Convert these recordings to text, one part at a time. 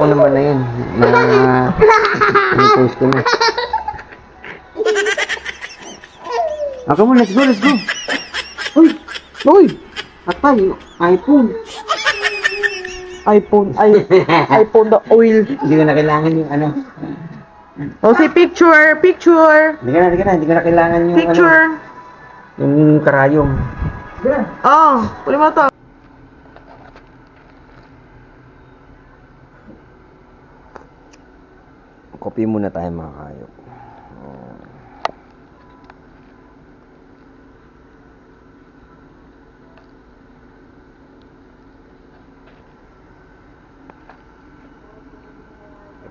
ko naman na yun. Post ko na. Ako mo, let's go, let's go. Uy! Uy! Atay, iPhone. iPhone the oil. Hindi ko na kailangan yung ano. O si picture. Hindi ko na kailangan yung Picture. ano. Yung karayom. Oh, kunin mo to. Copy muna tayo mga kayop.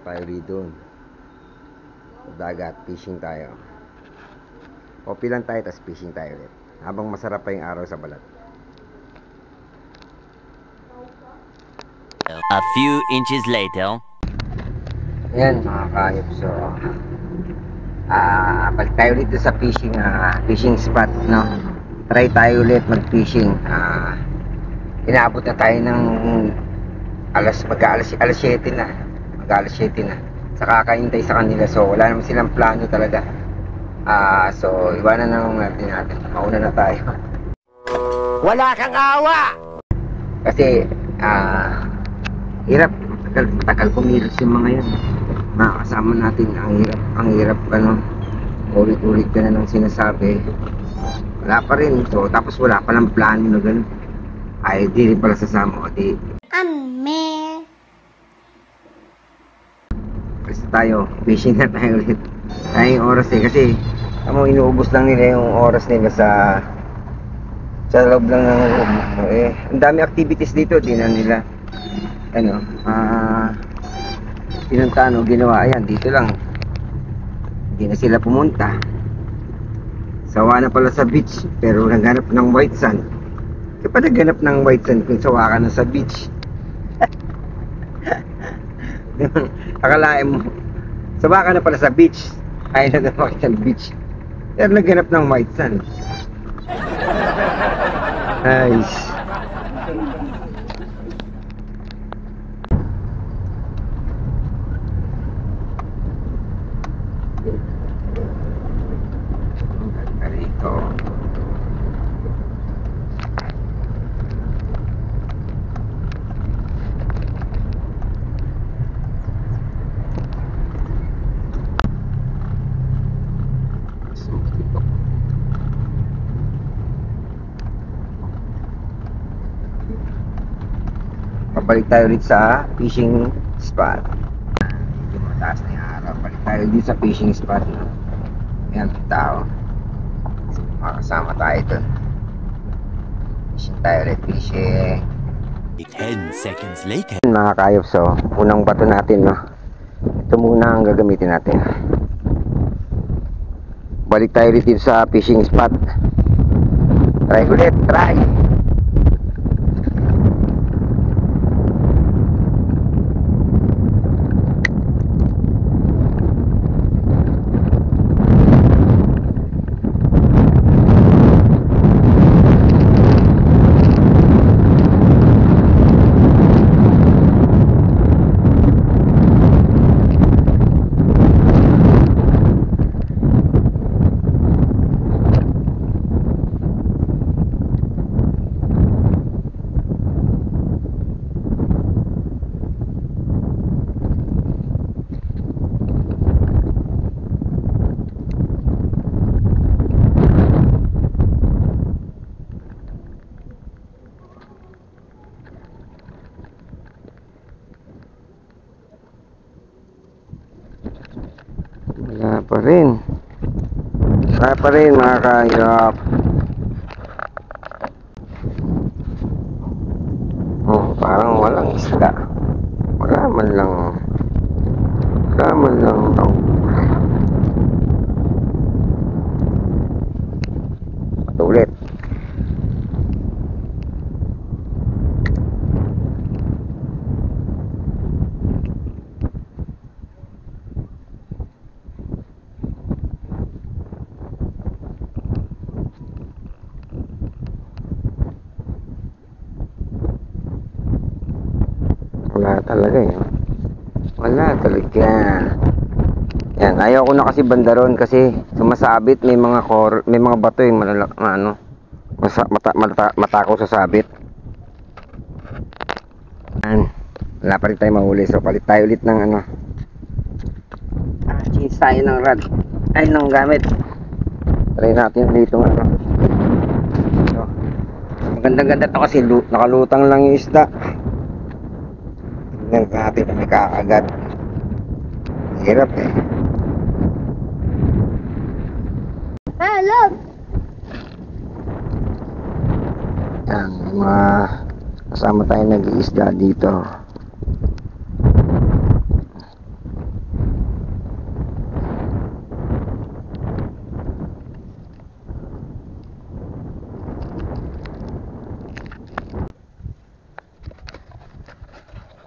Tayo dito. Dagat, fishing tayo. Copy lang tayo, tas fishing tayo ulit. Habang masarap pa yung araw sa balat. A few inches later. Ayan mga kayop. So, balik tayo dito sa fishing spot, no? Try tayo ulit mag-fishing. Inaabot na tayo ng alas 7 na. Mag-alas 7 na. Sa kakahintay sa kanila. So, wala naman silang plano talaga. So, iwanan na lang natin. Mauna na tayo. Wala kang awa! Kasi, hirap. Matagal kumilos yung mga yan. Mga kasama natin, ang hirap ano, ulit-ulit ka na ng sinasabi. Wala pa rin. So, tapos wala palang plano na gano'n. Ay, di rin pala sasama. O, di. Kasi tayo, fishing na tayo ulit. Ay, yung oras kasi inuubos lang nila yung oras nila sa loob lang ng ang dami activities dito, di na nila pinunta, ginawa. Ayan, dito lang hindi na sila pumunta. Sawa na pala sa beach, pero naghanap ng white sand. Kaya pa naghanap ng white sand kung sawa ka na sa beach? Akalain mo sawa ka na pala sa beach, ay naghanap ng beach, pero naghanap ng white sand. Nice. Rito. Pabalik tayo ulit sa fishing spot. Medyo mataas na yung araw. Balik tayo dito sa fishing spot. Ayan, tao. Makasama tayo dun. Fishing tayo ulit, fishing. 10 seconds later. Mga kayop, so unang bato natin, no? Ito muna ang gagamitin natin. Balik tayo ulit dito sa fishing spot. Try ulit, try. Wala pa rin mga kayop. Parang walang isda. Wala man lang ulit. Wala talaga eh. balik yan. Yan, ayaw ko na kasi bandaron kasi sumasabit, may mga bato yung matakaw sa sabit. Yan, wala pa rin tayo mahuli, so palit tayo ulit ng change tayo ng rod, ay ng gamit. Try natin dito ng so, magandang-ganda to kasi nakalutang lang yung isda. Tingnan natin kung may kakagat. Hirap eh. Hello. Yan, mga kasama tayo nag-iisda dito.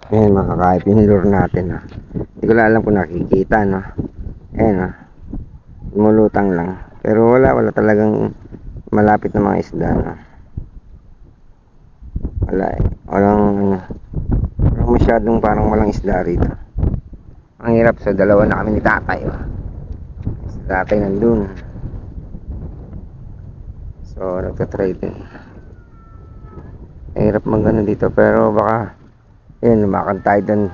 Ayan mga kaip, yung lure natin ha. Hindi ko alam kung nakikita no. Ayan ha, lumulutang lang. Pero wala talagang malapit na mga isda no. Wala eh, walang masyadong parang walang isda rito. Ang hirap, sa dalawa na kami ni tatay si tatay nandun, so nagtatry din. Hirap magano dito, pero baka yun, lumakan tayo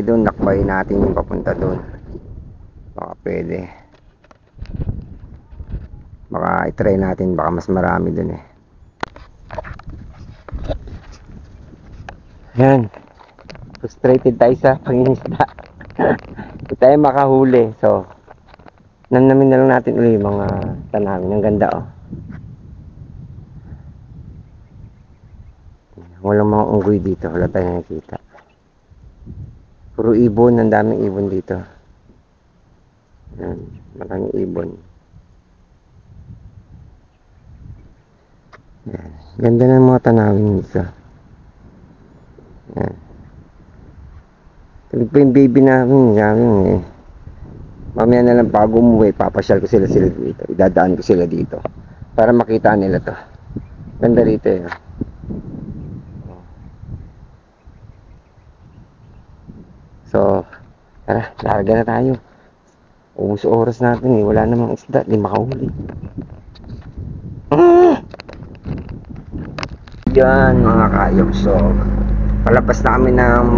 doon, nakbay natin yung papunta doon. Baka pwede, baka i-try natin, baka mas marami doon eh. Yan, frustrated tayo sa pangingisda. Hindi tayo makahuli, so namin na lang natin ulit yung mga tanawin. Ang ganda oh. Walang mga unggoy dito, wala tayong nakikita. Puro ibon, ang daming ibon dito. Yan, maraming ibon. Yan, ganda ng mga tanawin dito. Yan. Tulig pa yung baby namin, eh. Mamaya na lang bago umuwi, papasyal ko sila dito. Idadaan ko sila dito para makita nila to. Ganda rito eh. So, tara, larga na tayo. Ubus oras natin eh, wala namang isda, di makahuli. Yan mga kayok, so palabas na kami ng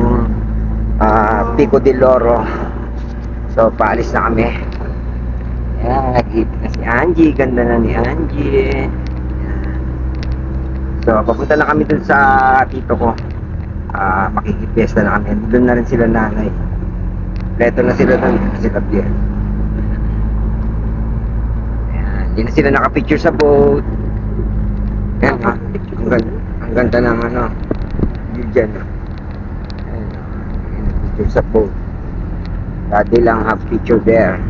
Pico del Oro. So, paalis na kami. Yan, nag-ibig na si Angie, ganda na ni Angie. So, papunta na kami dun sa tito ko. Makikipesta na kami. Doon na rin sila nanay. Leto na sila doon. Sila Pierre. Ayan. Hindi na sila nakapicture sa boat. Ayan ha. Ang ganda ng view dyan. Ayan. Picture sa boat. Dati lang have picture there.